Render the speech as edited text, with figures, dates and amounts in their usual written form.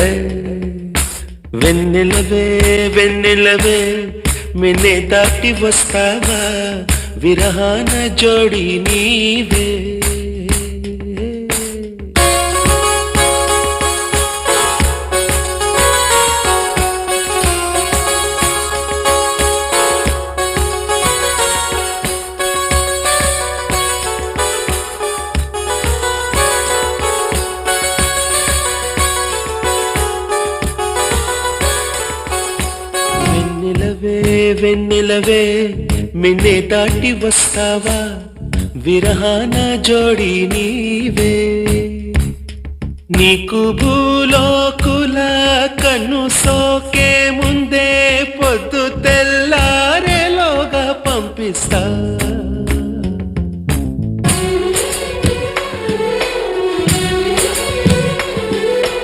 హే వెన్నెలవే వెన్నెలవే మిన్నే దాటి వస్తావా విరహాన జోడి నీవే. వెన్నెలవే వెన్నెలవే మిన్నే దాటి వస్తావా విరహాన జోడి నీవే. నీకు భూలోకుల కన్ను సోకే ముందే